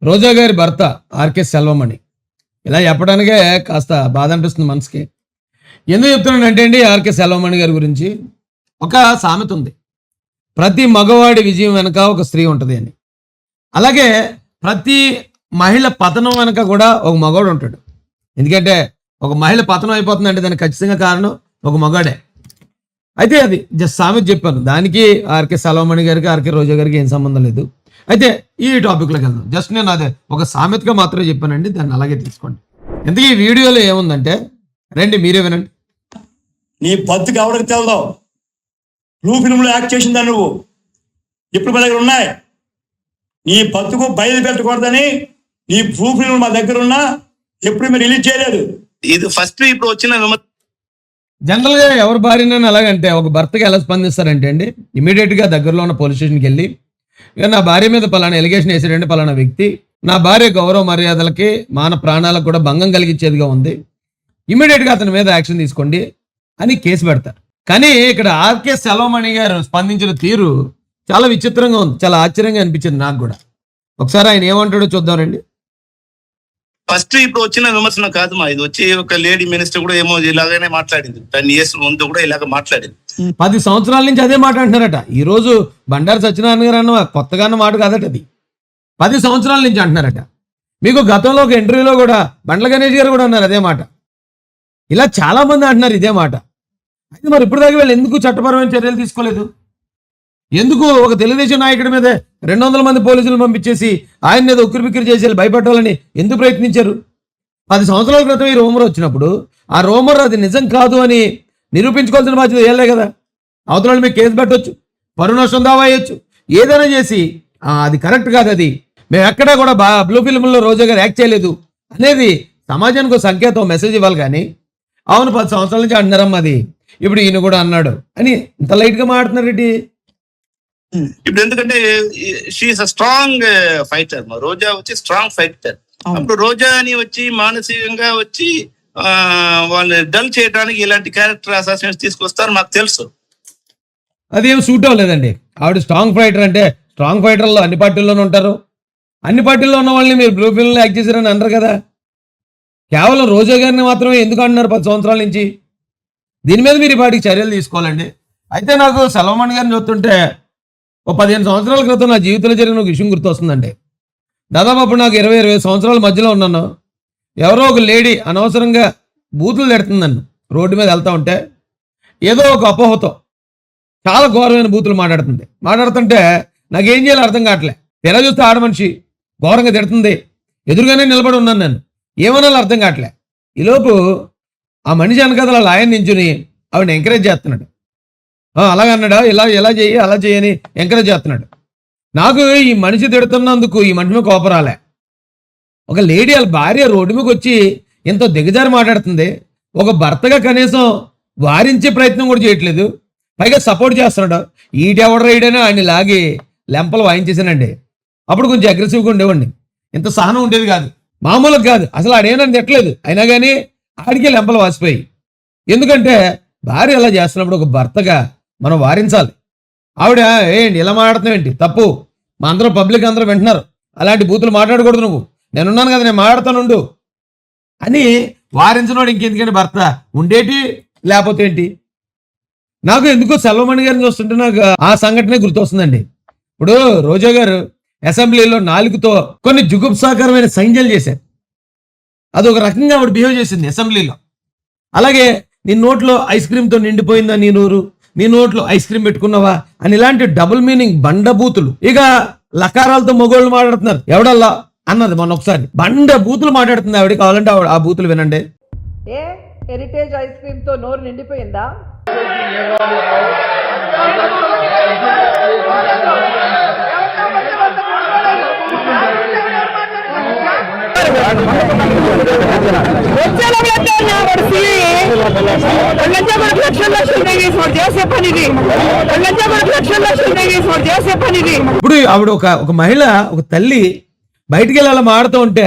రోజా గారి భర్త ఆర్కే సెల్వమణి. ఇలా చెప్పడానికే కాస్త బాధ అనిపిస్తుంది మనసుకి. ఎందుకు చెప్తున్నానంటే అండి, ఆర్కే సెల్వమణి గారి గురించి ఒక సామెత ఉంది, ప్రతి మగవాడి విజయం వెనక ఒక స్త్రీ ఉంటుంది అని. అలాగే ప్రతి మహిళ పతనం వెనక కూడా ఒక మగవాడు ఉంటాడు. ఎందుకంటే ఒక మహిళ పతనం అయిపోతుందంటే దానికి ఖచ్చితంగా కారణం ఒక మగాడే. అయితే అది జస్ట్ సామెత చెప్పాను, దానికి ఆర్కే సెల్వమణి గారికి ఆర్కే రోజా గారికి ఏం సంబంధం లేదు. అయితే ఈ టాపిక్లోకి వెళ్దాం. జస్ట్ నేను అదే ఒక సామెతగా మాత్రమే చెప్పానండి, దాన్ని అలాగే తీసుకోండి. ఇంతకీ ఈ వీడియోలో ఏముందంటే రండి మీరే వినండి. నీ బతుకు ఎవరికి తెలదావు? బ్లూ ఫిల్మ్లో యాక్ట్ చేసిందా నువ్వు? ఇప్పుడు మా దగ్గర ఉన్నాయి. నీ బతుకు బయలు పెట్టకూడదని నీ బ్లూ ఫిల్మ్ మా దగ్గర ఉన్నా ఎప్పుడు మీరు రిలీజ్ చేయలేదు. ఇది ఫస్ట్ ఇప్పుడు వచ్చిన జనరల్ గా ఎవరి భార్యనని అలాగంటే ఒక భర్తకి ఎలా స్పందిస్తారంటే అండి, ఇమీడియట్ గా దగ్గరలో ఉన్న పోలీస్ స్టేషన్కి వెళ్ళి, ఇక నా భార్య మీద పలానా ఎలిగేషన్ వేసాడండి పలానా వ్యక్తి, నా భార్య గౌరవ మర్యాదలకి మాన ప్రాణాలకు కూడా భంగం కలిగించేదిగా ఉంది, ఇమీడియట్ గా అతని మీద యాక్షన్ తీసుకోండి అని కేసు పెడతారు. కానీ ఇక్కడ ఆర్కే సెల్వమణి గారు స్పందించిన తీరు చాలా విచిత్రంగా ఉంది, చాలా ఆశ్చర్యంగా అనిపించింది నాకు కూడా. ఒకసారి ఆయన ఏమంటాడో చూద్దామండి. ఫస్ట్ ఇప్పుడు వచ్చిన విమర్శన కాదు మా, ఇది వచ్చి ఒక లేడీ మినిస్టర్ కూడా ఏమో ఇలాగనే మాట్లాడింది, 10 years ముందు కూడా ఇలాగ మాట్లాడింది. 10 సంవత్సరాల నుంచి అదే మాట అంటున్నారట. ఈ రోజు బండారు సత్యనారాయణ గారు అన్న కొత్తగా అన్న మాట కాదట, అది 10 సంవత్సరాల నుంచి అంటున్నారట. మీకు గతంలో ఒక ఇంటర్వ్యూలో కూడా బండ్ల గణేష్ గారు కూడా అన్నారు అదే మాట. ఇలా చాలా మంది అంటున్నారు ఇదే మాట. అయితే మరి ఇప్పుడు దాకా వీళ్ళు ఎందుకు చట్టపరమైన చర్యలు తీసుకోలేదు? ఎందుకు ఒక తెలుగుదేశం నాయకుడి మీద 200 మంది పోలీసులు పంపించేసి ఆయన మీద ఉక్కిరిబిక్కిరి చేసి భయపెట్టాలని ఎందుకు ప్రయత్నించారు? 10 సంవత్సరాల క్రితం ఈ రూమర్ వచ్చినప్పుడు ఆ రూమర్ అది నిజం కాదు అని నిరూపించుకోవాల్సిన బాధ్యత ఏలే కదా. అవతల మీకు కేసు పెట్టవచ్చు, పరువు నష్టం దావా వేయచ్చు, ఏదైనా చేసి అది కరెక్ట్ కాదు, అది మేము ఎక్కడా కూడా బ్లూ ఫిల్మ్లో రోజా గారు యాక్ట్ చేయలేదు అనేది సమాజానికి ఒక సంకేతం, మెసేజ్ ఇవ్వాలి. కానీ అవును 10 సంవత్సరాల నుంచి అంటున్నారమ్మా అది, ఇప్పుడు ఈయన కూడా అన్నాడు అని ఇంత లైట్గా మాట్లాడుతున్నారు ఏంటి? ఇప్పుడు ఎందుకంటే షీఈస్ అ స్ట్రాంగ్ ఫైటర్, మా రోజా వచ్చి స్ట్రాంగ్ ఫైటర్. అప్పుడు రోజా అని వచ్చి మానసికంగా వచ్చి వాళ్ళని డల్ చేయడానికి ఇలాంటి క్యారెక్టర్ అసాసినేట్స్ తీసుకొస్తారు మాకు తెలుసు. అదేం సూట్ అవ్వలేదండి. ఆవిడ స్ట్రాంగ్ ఫైటర్ అంటే స్ట్రాంగ్ ఫైటర్లో అన్ని పార్టీల్లోనూ ఉంటారు, అన్ని పార్టీల్లో ఉన్న వాళ్ళని మీరు బ్లూ ఫిల్మ్లో యాక్ట్ చేశారని అంటారు కదా. కేవలం రోజా గారిని మాత్రమే ఎందుకు అంటున్నారు 10 సంవత్సరాల నుంచి? దీని మీద మీరు ఈ పార్టీకి చర్యలు తీసుకోవాలండి. అయితే నాకు సెల్వమణి గారిని చూస్తుంటే ఓ 15 సంవత్సరాల క్రితం నా జీవితంలో జరిగిన ఒక విషయం గుర్తొస్తుందండి. దాదాపు అప్పుడు నాకు 20 సంవత్సరాల మధ్యలో ఉన్నాను. ఎవరో ఒక లేడీ అనవసరంగా బూతులు తిడుతుంది నన్ను, రోడ్డు మీద వెళ్తూ ఉంటే ఏదో ఒక అపోహతో చాలా ఘోరమైన బూతులు మాట్లాడుతుంటే నాకేం చేయాలో అర్థం కావట్లే. తెర చూస్తే ఆడ మనిషి ఘోరంగా తిడుతుంది, ఎదురుగానే నిలబడి ఉన్నాను నేను, ఏమనాలో అర్థం కావట్లే. ఈలోపు ఆ మనిషి వెనకదల ఆయన నించుని ఆవిడని ఎంకరేజ్ చేస్తున్నాడు. అలాగన్నాడా, ఇలా చేయి అలా చేయని ఎంకరేజ్ చేస్తున్నాడు. నాకు ఈ మనిషి తిడుతున్నందుకు ఈ మనిషి మీద కోపం రాలే. ఒక లేడీ వాళ్ళ భార్య రోడ్డు మీదకి వచ్చి ఎంతో దిగజారి మాట్లాడుతుంది, ఒక భర్తగా కనీసం వారించే ప్రయత్నం కూడా చేయట్లేదు, పైగా సపోర్ట్ చేస్తున్నాడు. ఈటెవడ రైడని ఆయన్ని లాగి లెంపలు వాయించేసానండి. అప్పుడు కొంచెం అగ్రెసివ్గా ఉండేవాడిని, ఇంత సహనం ఉండేది కాదు, మామూలుగా కాదు అసలు. ఆడేనని తిట్టలేదు, అయినా కానీ ఆడికే లెంపలు వాసిపోయి. ఎందుకంటే భార్య అలా చేస్తున్నప్పుడు ఒక భర్తగా మనం వారించాలి. ఆవిడ ఏంటి ఇలా మాట్లాడుతున్నావు ఏంటి, తప్పు, మా అందరూ పబ్లిక్ అందరూ వింటున్నారు, అలాంటి బూతులు మాట్లాడకూడదు, నువ్వు నేనున్నాను కదా, నేను మాట్లాడుతానుండు అని వారించినోడు ఇంకెందుకంటే భర్త ఉండేటి లేకపోతే ఏంటి. నాకు ఎందుకో సెల్వమణి గారిని చూస్తుంటే నాకు ఆ సంఘటనే గుర్తొస్తుందండి. ఇప్పుడు రోజా గారు అసెంబ్లీలో నాలుగుతో కొన్ని జుగుప్సాకరమైన సంజ్ఞలు చేశారు. అదొక రకంగా ఆవిడ బిహేవ్ చేసింది అసెంబ్లీలో. అలాగే నీ నోట్లో ఐస్ క్రీమ్తో నిండిపోయిందా నీ నోరు, నీ నోట్లో ఐస్ క్రీమ్ పెట్టుకున్నావా అని ఇలాంటి డబుల్ మీనింగ్ బండబూతులు. ఇక లకారాలతో మొగోళ్ళు మాట్లాడుతున్నారు, ఎవడల్లా అన్నది మొన్న ఒకసారి బండ బూతులు మాట్లాడుతుంది ఆవిడ. కావాలంటే ఆవిడ ఆ బూతులు వినండి. హెరిటేజ్ ఐస్ క్రీమ్ తో నోరు నిండిపోయిందా? ఇప్పుడు ఆవిడ ఒక మహిళ, ఒక తల్లి బయటికి వెళ్ళి అలా మాడుతూ ఉంటే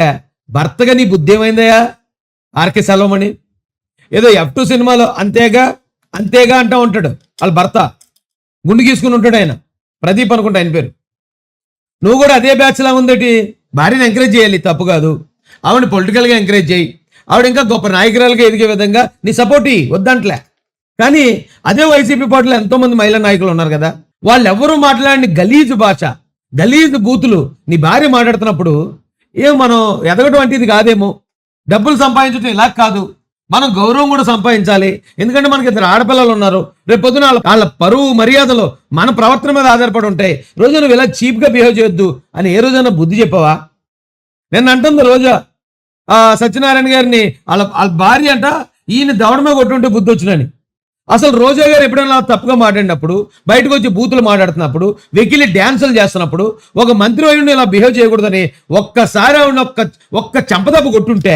భర్తగా నీ బుద్ధి ఏమైందయ్యా ఆర్కే సెల్వమణి? ఏదో F2 సినిమాలో అంతేగా అంటూ ఉంటాడు వాళ్ళ భర్త, గుండు గీసుకుని ఉంటాడు ఆయన, ప్రదీప్ అనుకుంటా ఆయన పేరు. నువ్వు కూడా అదే బ్యాచ్ లా ఉందేటి, భార్యను ఎంకరేజ్ చేయాలి, తప్పు కాదు. ఆవిడ పొలిటికల్గా ఎంకరేజ్ చేయి, ఆవిడ ఇంకా గొప్ప నాయకురాలుగా ఎదిగే విధంగా నీ సపోర్ట్ వద్దంట్లే. కానీ అదే వైసీపీ పార్టీలో ఎంతోమంది మహిళా నాయకులు ఉన్నారు కదా, వాళ్ళు ఎవరు మాట్లాడిన గలీజు భాష, గలీజు బూతులు నీ భార్య మాట్లాడుతున్నప్పుడు మనం ఎదగడం అంటే ఇది కాదేమో. డబ్బులు సంపాదించడం ఇలా కాదు, మనం గౌరవం కూడా సంపాదించాలి. ఎందుకంటే మనకి ఇద్దరు ఆడపిల్లలు ఉన్నారు. రేపు పొద్దున వాళ్ళ పరువు మర్యాదలు మన ప్రవర్తన మీద ఆధారపడి ఉంటాయి. రోజు నువ్వు ఇలా చీప్గా బిహేవ్ చేయొద్దు అని ఏ రోజైనా బుద్ధి చెప్పవా? నేను అంటుంది రోజా సత్యనారాయణ గారిని వాళ్ళ భార్య అంట ఈయన దవడమే కొట్టుంటే బుద్ధి వచ్చినని. అసలు రోజా గారు ఎప్పుడైనా తప్పుగా మాట్లాడినప్పుడు, బయటకు వచ్చి బూతులు మాట్లాడుతున్నప్పుడు, వెకిలి డ్యాన్సులు చేస్తున్నప్పుడు ఒక మంత్రి అయ్యుండి ఇలా బిహేవ్ చేయకూడదని ఒక్కసారి ఆవిడ ఒక్క చెంపదెబ్బ కొట్టుంటే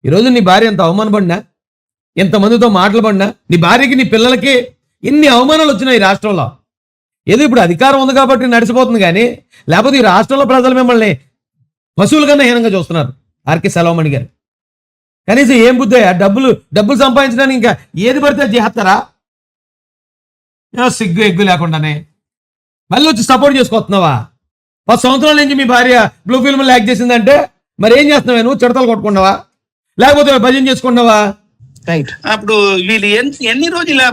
ఈరోజు నీ భార్య ఎంత అవమానపడినా, ఎంతమందితో మాటలు పడినా, నీ భార్యకి నీ పిల్లలకి ఎన్ని అవమానాలు వచ్చినాయి ఈ రాష్ట్రంలో. ఏదో ఇప్పుడు అధికారం ఉంది కాబట్టి నడిచిపోతుంది, కానీ లేకపోతే ఈ రాష్ట్రంలో ప్రజలు మిమ్మల్ని పశువుల కన్నా హీనంగా చూస్తున్నారు. ఆర్కే సెలవమణి గారు కనీసం ఏం బుద్ధి, డబ్బులు సంపాదించడానికి ఇంకా ఏది పడితే చేస్తారా? సిగ్గు ఎగ్గు లేకుండానే మళ్ళీ వచ్చి సపోర్ట్ చేసుకొస్తున్నావా? 10 సంవత్సరాల నుంచి మీ భార్య బ్లూ ఫిల్మ్ యాక్ట్ చేసిందంటే మరి ఏం చేస్తున్నావా? నువ్వు చిడతలు కొట్టుకున్నావా, లేకపోతే భజన చేసుకున్నావా? రైట్. అప్పుడు వీళ్ళు ఎన్ని రోజులు ఇలా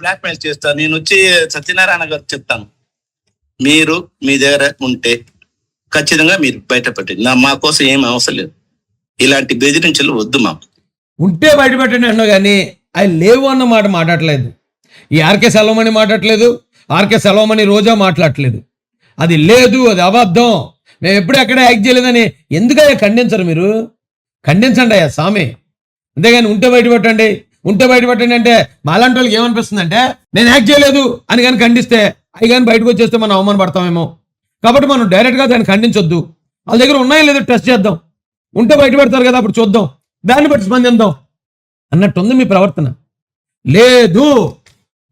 బ్లాక్ మెయిల్ చేస్తారు? నేను వచ్చి సత్యనారాయణ గారు చెప్తాను, మీరు మీ దగ్గర ఉంటే ఖచ్చితంగా మీరు బయట పెట్టండి, మా కోసం ఏం అవసరం లేదు, ఇలాంటి బెదిరించలు వద్దు మాకు. ఉంటే బయట పెట్టండి అన్నా కానీ అవి లేవు అన్న మాట మాట్లాడలేదు. ఈ ఆర్కే సెలవమణి మాట్లాడలేదు, ఆర్కే సెలవమణి రోజా మాట్లాడలేదు. అది లేదు, అది అబద్ధం, మేము ఎప్పుడు ఎక్కడ యాక్ట్ చేయలేదని ఎందుకయ్యా ఖండించరు మీరు? ఖండించండి అయ్యా స్వామి. అంతేగాని ఉంటే బయట పెట్టండి అంటే మాలాంటి వాళ్ళకి ఏమనిపిస్తుంది అంటే నేను యాక్ట్ చేయలేదు అని కానీ ఖండిస్తే అవి కానీ బయటకు వచ్చేస్తే మనం అవమానపడతామేమో. కాబట్టి మనం డైరెక్ట్గా దాన్ని ఖండించొద్దు. వాళ్ళ దగ్గర ఉన్నాయో లేదో టెస్ట్ చేద్దాం, ఉంటే బయట పెడతారు కదా అప్పుడు చూద్దాం, దాన్ని బట్టి స్పందిద్దాం అన్నట్టుంది మీ ప్రవర్తన. లేదు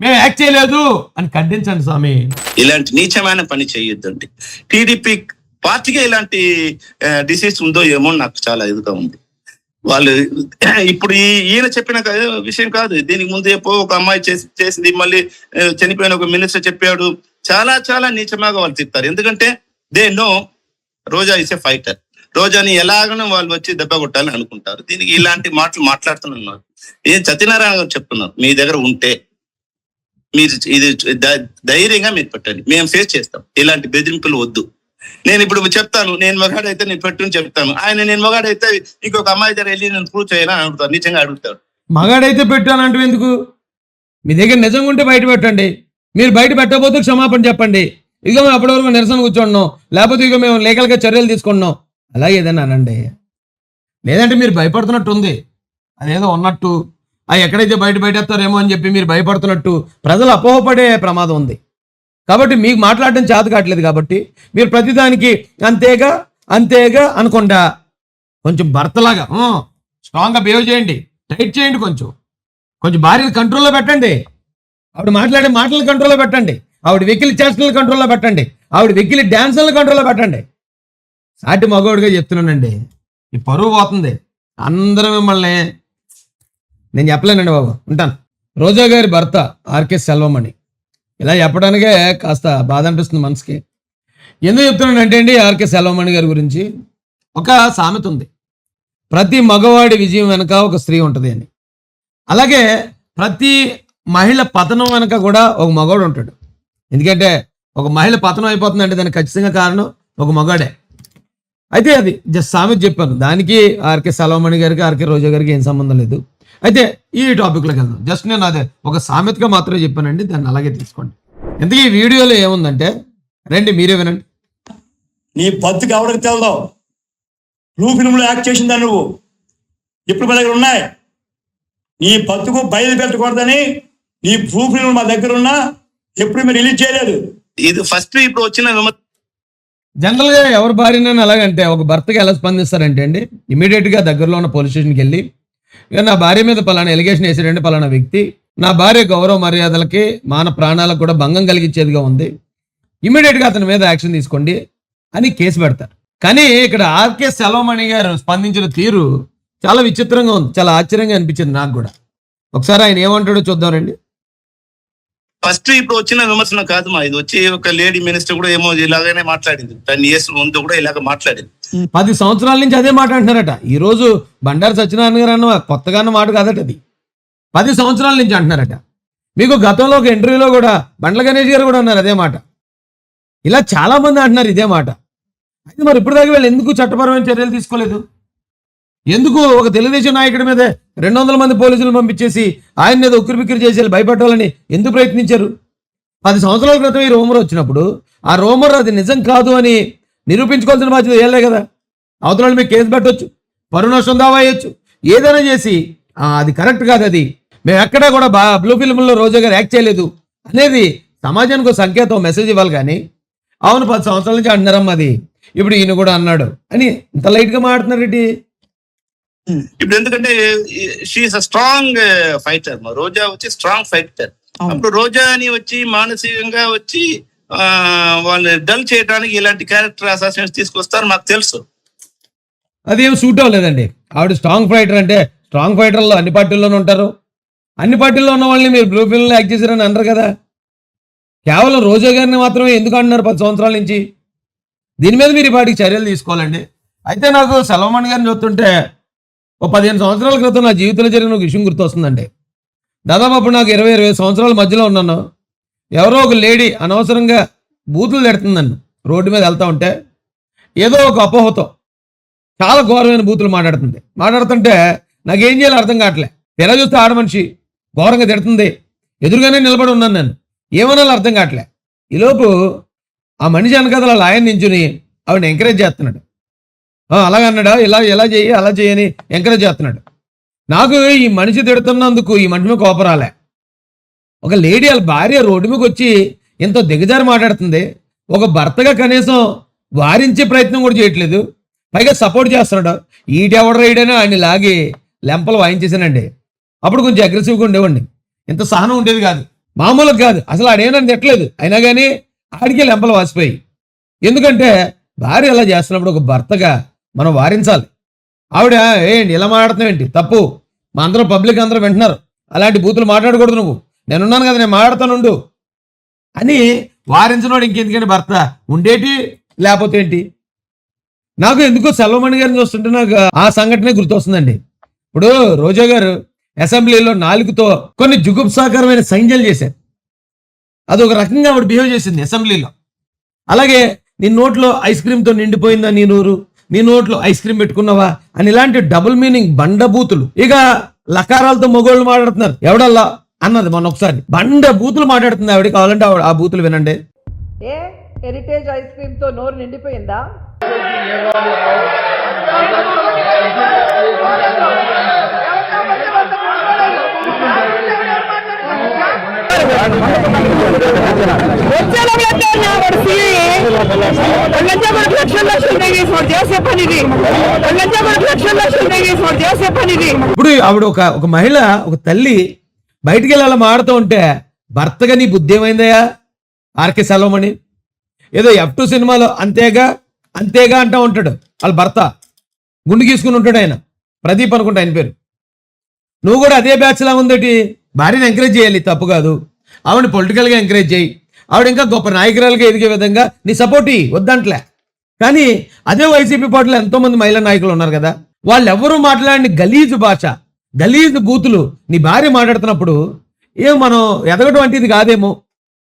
మేము యాక్ట్ చేయలేదు అని ఖండించండి స్వామి. ఇలాంటి నీచమైన పని చేయొద్దండి. టీడీపీ పార్టీగా ఇలాంటి డిసీజ్ ఉందో ఏమో నాకు చాలా ఇదిగా ఉంది. వాళ్ళు ఇప్పుడు ఈయన చెప్పిన విషయం కాదు, దీనికి ముందు ఎప్పుడో ఒక అమ్మాయి చేసింది, మళ్ళీ చనిపోయిన ఒక మినిస్టర్ చెప్పాడు. చాలా చాలా నీచమాగా వాళ్ళు చెప్తారు. ఎందుకంటే they know Roja is a fighter. రోజాని ఎలాగనో వాళ్ళు వచ్చి దెబ్బ కొట్టాలని అనుకుంటారు. దీనికి ఇలాంటి మాటలు మాట్లాడుతున్నారు. ఏం సత్యనారాయణ గారు చెప్తున్నారు, మీ దగ్గర ఉంటే మీరు ఇది ధైర్యంగా మీరు పెట్టండి, మేము ఫేస్ చేస్తాం, ఇలాంటి బెదిరింపులు వద్దు. నేను ఇప్పుడు చెప్తాను, నేను మగాడైతే నేను పెట్టుని చెప్తాను, ఆయన నేను మగాడైతే ఇంకొక అమ్మాయి దగ్గర వెళ్ళి నేను ప్రూవ్ చేయాలని అడుగుతాను, నిజంగా అడుగుతాడు. మగాడైతే పెట్టానంటే ఎందుకు? మీ దగ్గర నిజంగా ఉంటే బయట పెట్టండి. మీరు బయట పెట్టకపోతే క్షమాపణ చెప్పండి. ఇదిగో మేము అప్పటివరకు నిరసన కూర్చుంటున్నాం, లేకపోతే ఇక మేము లీగల్గా చర్యలు తీసుకుంటున్నాం, అలాగే ఏదైనా అనండి. లేదంటే మీరు భయపడుతున్నట్టు ఉంది, అదేదో ఉన్నట్టు ఎక్కడైతే బయటేస్తారేమో అని చెప్పి మీరు భయపడుతున్నట్టు ప్రజలు అపోహపడే ప్రమాదం ఉంది. కాబట్టి మీకు మాట్లాడడం చేత కావట్లేదు కాబట్టి మీరు ప్రతిదానికి అంతేగా అనుకుండా కొంచెం భర్తలాగా స్ట్రాంగ్గా బిహేవ్ చేయండి, టైట్ చేయండి, కొంచెం భార్యను కంట్రోల్లో పెట్టండి, ఆవిడ మాట్లాడే మాటలను కంట్రోల్లో పెట్టండి, ఆవిడ వెకిలి చేష్టలను కంట్రోల్లో పెట్టండి, ఆవిడ వెకిలి డ్యాన్సులను కంట్రోల్లో పెట్టండి. సాటి మగవాడిగా చెప్తున్నానండి, ఈ పరువు పోతుంది. అందరూ మిమ్మల్ని నేను చెప్పలేనండి బాబు, ఉంటాను. రోజా గారి భర్త ఆర్కే సెల్వమణి ఇలా చెప్పడానికే కాస్త బాధ అనిపిస్తుంది మనసుకి. ఎందుకు చెప్తున్నానంటే అండి, ఆర్కే సెల్వమణి గారి గురించి ఒక సామెత ఉంది, ప్రతి మగవాడి విజయం వెనక ఒక స్త్రీ ఉంటుంది అని. అలాగే ప్రతి మహిళ పతనం వెనక కూడా ఒక మగవాడు ఉంటాడు. ఎందుకంటే ఒక మహిళ పతనం అయిపోతుందంటే దానికి ఖచ్చితంగా కారణం ఒక మగాడే. అయితే అది జస్ట్ సామెత చెప్పాను, దానికి ఆర్కే సెల్వమణి గారికి ఆర్కే రోజా గారికి ఏం సంబంధం లేదు. అయితే ఈ టాపిక్లోకి వెళ్దాం. జస్ట్ నేను అదే ఒక సామెతగా మాత్రమే చెప్పానండి, దాన్ని అలాగే తీసుకోండి. ఎందుకు ఈ వీడియోలో ఏముందంటే రండి మీరే వినండి. నీ బతుకు ఎవరికి తెలదావు? బ్లూ ఫిల్మ్లో యాక్ట్ చేసిందా నువ్వు? ఇప్పుడు మా దగ్గర ఉన్నాయి. నీ బతుకు బయలు పెట్టకూడదని నీ బ్లూ ఫిల్మ్ మా దగ్గర ఉన్నా ఎప్పుడు మీరు రిలీజ్ చేయలేదు. ఇది ఫస్ట్ ఇప్పుడు వచ్చిన జనరల్గా ఎవరి భార్యనైనా అలాగంటే ఒక భర్తకి ఎలా స్పందిస్తారంటే అండి, ఇమీడియట్గా దగ్గరలో ఉన్న పోలీస్ స్టేషన్కి వెళ్ళి ఇక నా భార్య మీద పలానా ఎలిగేషన్ వేసాడంటే పలానా వ్యక్తి, నా భార్య గౌరవ మర్యాదలకి మాన ప్రాణాలకు కూడా భంగం కలిగించేదిగా ఉంది, ఇమీడియట్గా అతని మీద యాక్షన్ తీసుకోండి అని కేసు పెడతారు. కానీ ఇక్కడ ఆర్కే సెల్వమణి గారు స్పందించిన తీరు చాలా విచిత్రంగా ఉంది, చాలా ఆశ్చర్యంగా అనిపించింది నాకు కూడా. ఒకసారి ఆయన ఏమంటాడో చూద్దాం రండి. ఫస్ట్ ఇప్పుడు వచ్చిన విమర్శన కాదు మా, ఇది వచ్చి ఒక లేడీ మినిస్టర్ కూడా ఏమో ఇలాగనే మాట్లాడింది, 10 years ముందు కూడా ఇలాగ మాట్లాడింది. 10 సంవత్సరాల నుంచి అదే మాట అంటున్నారట. ఈ రోజు బండారు సత్యనారాయణ గారు అన్న కొత్తగా అన్న మాట కాదట అది. 10 సంవత్సరాల నుంచి అంటున్నారట. మీకు గతంలో ఒక ఇంటర్వ్యూలో కూడా బండ్ల గణేష్ గారు కూడా అన్నారు అదే మాట. ఇలా చాలా మంది అంటున్నారు ఇదే మాట. అయితే మరి ఇప్పుడు దాకా వీళ్ళు ఎందుకు చట్టపరమైన చర్యలు తీసుకోలేదు? ఎందుకు ఒక తెలుగుదేశం నాయకుడి మీద 200 మంది పోలీసులు పంపించేసి ఆయన మీద ఉక్కిరిబిక్కిరి చేసి భయపెట్టాలని ఎందుకు ప్రయత్నించారు? 10 సంవత్సరాల క్రితం ఈ రూమర్ వచ్చినప్పుడు ఆ రూమర్ అది నిజం కాదు అని నిరూపించుకోవాల్సిన బాధ్యత ఏలే కదా. అవతల మీకు కేసు పెట్టవచ్చు, పరువు నష్టం దావా వేయచ్చు, ఏదైనా చేసి అది కరెక్ట్ కాదు, అది మేము ఎక్కడా కూడా బ్లూ ఫిల్మ్లో రోజా గారు యాక్ట్ చేయలేదు అనేది సమాజానికి ఒక సంకేతం, మెసేజ్ ఇవ్వాలి. కానీ అవును 10 సంవత్సరాల నుంచి అంటున్నారమ్మా అది, ఇప్పుడు ఈయన కూడా అన్నాడు అని ఇంత లైట్గా మాట్లాడుతున్నారేంటి? ఇప్పుడు ఎందుకంటే షీఈస్ అ స్ట్రాంగ్ ఫైటర్, మా రోజా వచ్చి స్ట్రాంగ్ ఫైటర్. అప్పుడు రోజాని వచ్చి మానసికంగా వచ్చి వాళ్ళని డల్ చేయడానికి ఇలాంటి క్యారెక్టర్ అసాసినేషన్ తీసుకొస్తారు మాకు తెలుసు. అదేం సూట్ అవ్వలేదండి. ఆవిడ స్ట్రాంగ్ ఫైటర్ అంటే స్ట్రాంగ్ ఫైటర్లో అన్ని పార్టీల్లోనూ ఉంటారు. అన్ని పార్టీల్లో ఉన్న వాళ్ళని మీరు బ్లూ ఫిల్మ్లో యాక్ట్ చేశారని అన్నారు కదా. కేవలం రోజా గారిని మాత్రమే ఎందుకు అంటున్నారు 10 సంవత్సరాల నుంచి? దీని మీద మీరు ఈ పాటికి చర్యలు తీసుకోవాలండి. అయితే నాకు సెల్వమణి గారిని చూస్తుంటే ఓ 15 సంవత్సరాల క్రితం నా జీవితంలో జరిగిన ఒక విషయం గుర్తొస్తుందండి. దాదాపు అప్పుడు నాకు 20 సంవత్సరాల మధ్యలో ఉన్నాను. ఎవరో ఒక లేడీ అనవసరంగా బూతులు తిడుతుందండి. రోడ్డు మీద వెళ్తూ ఉంటే ఏదో ఒక అపోహతో చాలా ఘోరమైన బూతులు మాట్లాడుతుంటే నాకేం చేయాలో అర్థం కావట్లే. తెర చూస్తే ఆడ మనిషి ఘోరంగా తిడుతుంది, ఎదురుగానే నిలబడి ఉన్నాను నేను, ఏమనాలో అర్థం కావట్లే. ఈలోపు ఆ మనిషి వెనకాల ఆయన నించుని ఆవిడని ఎంకరేజ్ చేస్తున్నాడు. అలాగన్నాడా, ఎలా చేయి అలా చేయని ఎంకరేజ్ చేస్తున్నాడు. నాకు ఈ మనిషి తిడుతున్నందుకు ఈ మనిషి మీద కోపం రాలే. ఒక లేడీ వాళ్ళ భార్య రోడ్డు మీదకి వచ్చి ఎంతో దిగజారి మాట్లాడుతుంది, ఒక భర్తగా కనీసం వారించే ప్రయత్నం కూడా చేయట్లేదు, పైగా సపోర్ట్ చేస్తున్నాడు. ఈటెవడ రైడని ఆయన్ని లాగి లెంపలు వాయించేసానండి. అప్పుడు కొంచెం అగ్రెసివ్గా ఉండేవాడిని, ఇంత సహనం ఉండేది కాదు, మామూలుగా కాదు అసలు. ఆడేమని తిట్టలేదు, అయినా కానీ ఆడికే లెంపలు వాసిపోయి. ఎందుకంటే భార్య అలా చేస్తున్నప్పుడు ఒక భర్తగా మనం వారించాలి. ఆవిడ ఏంటి ఇలా మాట్లాడుతున్నావు ఏంటి, తప్పు, మా అందరం పబ్లిక్ అందరూ వింటున్నారు, అలాంటి బూతులు మాట్లాడకూడదు, నువ్వు నేనున్నాను కదా, నేను మాట్లాడతానుండు అని వారించినోడు ఇంకెందుకంటే భర్త ఉండేటి లేకపోతే ఏంటి. నాకు ఎందుకో సెల్వమణి గారిని చూస్తుంటే నాకు ఆ సంఘటనే గుర్తొస్తుందండి. ఇప్పుడు రోజా గారు అసెంబ్లీలో నాలుగుతో కొన్ని జుగుప్సాకరమైన సంజ్ఞలు చేశారు. అదొక రకంగా ఆవిడ బిహేవ్ చేసింది అసెంబ్లీలో. అలాగే నీ నోట్లో ఐస్ క్రీమ్తో నిండిపోయిందా నీ నోరు, నీ నోట్లో ఐస్ క్రీమ్ పెట్టుకున్నావా అని ఇలాంటి డబుల్ మీనింగ్ బండబూతులు. ఇక లకారాలతో మొగోళ్ళు మాట్లాడుతున్నారు, ఎవడల్లా అన్నది మొన్న ఒకసారి బండ బూతులు మాట్లాడుతుంది ఆవిడ. కావాలంటే ఆ బూతులు వినండి. ఏ హెరిటేజ్ ఐస్ క్రీమ్ తో నోరు నిండిపోయిందా? ఇప్పుడు ఆవిడ ఒక మహిళ, ఒక తల్లి బయటికి వెళ్ళి అలా మాడుతూ ఉంటే భర్తగా నీ బుద్ధి ఏమైందయ్యా ఆర్కే సెల్వమణి? ఏదో F2 సినిమాలో అంతేగా అంటూ ఉంటాడు వాళ్ళ భర్త, గుండు గీసుకుని ఉంటాడు ఆయన, ప్రదీప్ అనుకుంటా ఆయన పేరు. నువ్వు కూడా అదే బ్యాచ్ లా ఉందేటి? భార్యను ఎంకరేజ్ చేయాలి, తప్పు కాదు. ఆవిడని పొలిటికల్గా ఎంకరేజ్ చేయి, ఆవిడ ఇంకా గొప్ప నాయకురాలుగా ఎదిగే విధంగా నీ సపోర్ట్ వద్దంట్లే. కానీ అదే వైసీపీ పార్టీలో ఎంతోమంది మహిళా నాయకులు ఉన్నారు కదా, వాళ్ళు ఎవరూ మాట్లాడిన గలీజు భాష, గలీజు బూతులు నీ భార్య మాట్లాడుతున్నప్పుడు మనం ఎదగడం అంటే ఇది కాదేమో.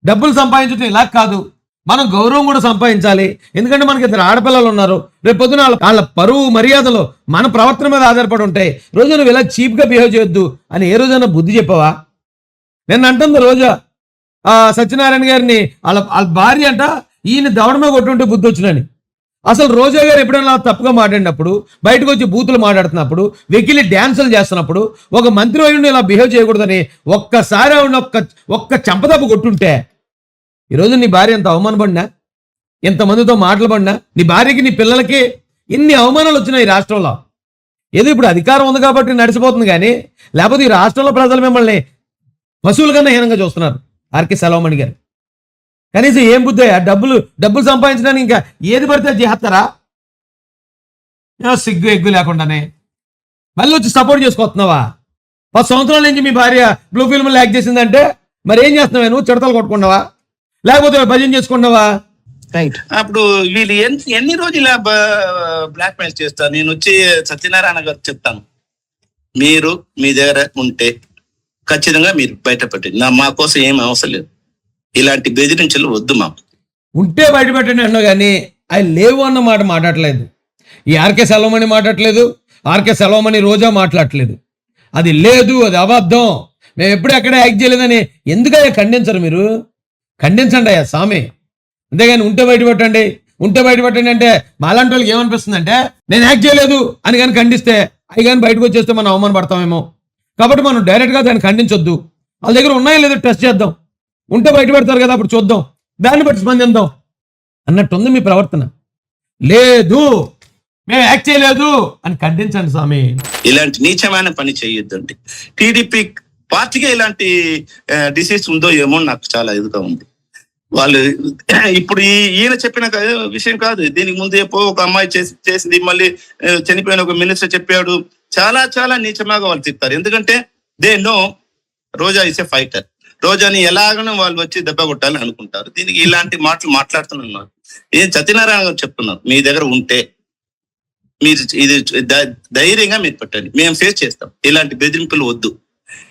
డబ్బులు సంపాదించడం ఇలా కాదు, మనం గౌరవం కూడా సంపాదించాలి. ఎందుకంటే మనకి 2 ఆడపిల్లలు ఉన్నారు, రేపు పొద్దున వాళ్ళ పరువు మర్యాదలు మన ప్రవర్తన మీద ఆధారపడి ఉంటాయి. రోజు నువ్వు ఇలా చీప్గా బిహేవ్ చేయొద్దు అని ఏ రోజైనా బుద్ధి చెప్పావా? నేను అంటుంది రోజా సత్యనారాయణ గారిని వాళ్ళ భార్య అంట ఈయన దవడమే కొట్టుంటే బుద్ధి వచ్చినని. అసలు రోజా గారు ఎప్పుడైనా తప్పుగా మాట్లాడినప్పుడు, బయటకు వచ్చి బూతులు మాట్లాడుతున్నప్పుడు, వెకిలి డ్యాన్సులు చేస్తున్నప్పుడు ఒక మంత్రి అయ్యుండి ఇలా బిహేవ్ చేయకూడదని ఒక్కసారి ఆవిడ ఒక్క చెంపదప్పు కొట్టుంటే ఈరోజు నీ భార్య ఎంత అవమానపడినా, ఎంతమందితో మాటలు పడినా, నీ భార్యకి నీ పిల్లలకి ఇన్ని అవమానాలు వచ్చినాయి ఈ రాష్ట్రంలో. ఏదో ఇప్పుడు అధికారం ఉంది కాబట్టి నడిచిపోతుంది, కానీ లేకపోతే ఈ రాష్ట్రంలో ప్రజలు మిమ్మల్ని పశువుల కన్నా హీనంగా చూస్తున్నారు. ఆర్కే సెల్వమణి గారు కనీసం ఏం బుద్ధయ్యా? డబ్బులు సంపాదించడానికి ఇంకా ఏది పడితే చేస్తారా? సిగ్గు ఎగ్గు లేకుండానే మళ్ళీ వచ్చి సపోర్ట్ చేసుకొస్తున్నావా? 10 సంవత్సరాల నుంచి మీ భార్య బ్లూ ఫిల్మ్ యాక్ట్ చేసిందంటే మరి ఏం చేస్తున్నావా నువ్వు? చిడతలు కొట్టుకున్నావా లేకపోతే భజన చేసుకున్నావా? రైట్. అప్పుడు వీళ్ళు ఎన్ని రోజులు బ్లాక్ మెయిల్ చేస్తారు? నేను వచ్చి సత్యనారాయణ గారు చెప్తాను, మీరు మీ దగ్గర ఉంటే ఖచ్చితంగా మీరు బయట పెట్టండి, మా కోసం ఏం అవసరం లేదు, ఇలాంటి బెదిరించలు వద్దు మాకు. ఉంటే బయట పెట్టండి అన్నావు కానీ అవి లేవు అన్న మాట మాట్లాడలేదు. ఈ ఆర్కే సెలవుమణి మాట్లాడలేదు, ఆర్కే సెలవుమణి రోజా మాట్లాడలేదు. అది లేదు, అది అబద్ధం, మేము ఎప్పుడు ఎక్కడ యాక్ట్ చేయలేదని ఎందుకయ్యా ఖండించరు మీరు? ఖండించండి అయ్యా స్వామి. అంతేగాని ఉంటే బయట పెట్టండి, ఉంటే బయట పెట్టండి అంటే మాలాంటి వాళ్ళకి ఏమనిపిస్తుంది అంటే నేను యాక్ట్ చేయలేదు అని కానీ ఖండిస్తే అవి కానీ బయటకు వచ్చేస్తే మనం అవమానపడతామేమో. కాబట్టి మనం డైరెక్ట్గా దాన్ని ఖండించొద్దు. వాళ్ళ దగ్గర ఉన్నాయో లేదో టెస్ట్ చేద్దాం. ఉంటే బయట పెడతారు కదా, అప్పుడు చూద్దాం, దాన్ని బట్టి స్పందిద్దాం అన్నట్టుంది మీ ప్రవర్తన. లేదు మేము యాక్ట్ చేయలేదు అని ఖండించండి స్వామి. ఇలాంటి నీచమైన పని చేయొద్దండి. టీడీపీ పార్టీగా ఇలాంటి డిసీజ్ ఉందో ఏమో నాకు చాలా ఇదిగా ఉంది. వాళ్ళు ఇప్పుడు ఈయన చెప్పిన విషయం కాదు, దీనికి ముందు ఎప్పుడో ఒక అమ్మాయి చేసింది, మళ్ళీ చనిపోయిన ఒక మినిస్టర్ చెప్పాడు. చాలా చాలా నీచమాగా వాళ్ళు చెప్తారు. ఎందుకంటే they know Roja is a fighter. రోజాని ఎలాగనో వాళ్ళు వచ్చి దెబ్బ కొట్టాలని అనుకుంటారు. దీనికి ఇలాంటి మాటలు మాట్లాడుతున్నారు. ఏం సత్యనారాయణ గారు చెప్తున్నారు, మీ దగ్గర ఉంటే మీరు ఇది ధైర్యంగా మీరు పెట్టండి, మేము ఫేస్ చేస్తాం, ఇలాంటి బెదిరింపులు వద్దు.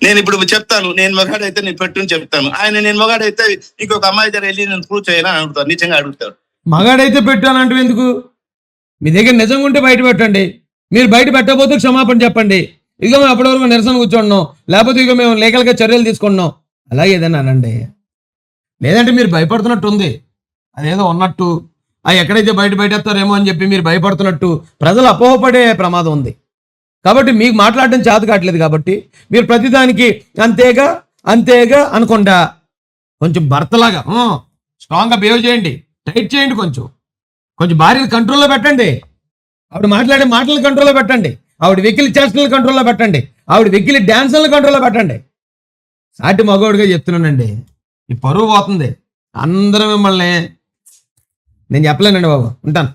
నేను ఇప్పుడు చెప్తాను, నేను మగాడైతే నేను పెట్టుని చెప్తాను, ఆయన నేను మగాడైతే ఇంకొక అమ్మాయి దగ్గర వెళ్ళి నేను ప్రూవ్ చేయాలని అడుగుతాను, నిజంగా అడుగుతాడు. మగాడైతే పెట్టానంటే ఎందుకు? మీ దగ్గర నిజంగా ఉంటే బయట పెట్టండి. మీరు బయట పెట్టకపోతే క్షమాపణ చెప్పండి. ఇక మేము అప్పటి వరకు నిరసన కూర్చుంటున్నాం, లేకపోతే ఇక మేము లీగల్గా చర్యలు తీసుకుంటున్నాం, అలాగే ఏదైనా అనండి. లేదంటే మీరు భయపడుతున్నట్టు ఉంది, అదేదో ఉన్నట్టు ఎక్కడైతే బయటేస్తారేమో అని చెప్పి మీరు భయపడుతున్నట్టు ప్రజలు అపోహపడే ప్రమాదం ఉంది. కాబట్టి మీకు మాట్లాడడం చేత కావట్లేదు కాబట్టి మీరు ప్రతిదానికి అంతేగా అంతేగా అనకుండా కొంచెం భర్తలాగా స్ట్రాంగ్గా బిహేవ్ చేయండి, టైట్ చేయండి, కొంచెం భార్య కంట్రోల్లో పెట్టండి. ఆవిడ మాట్లాడే మాటలను కంట్రోల్లో పెట్టండి, ఆవిడ వెకిలి చేష్టలను కంట్రోల్లో పెట్టండి, ఆవిడ వెకిలి డ్యాన్సులను కంట్రోల్లో పెట్టండి. సాటి మగవాడిగా చెప్తున్నానండి, ఈ పరువు పోతుంది. అందరూ మిమ్మల్ని నేను చెప్పలేనండి బాబు, ఉంటాను.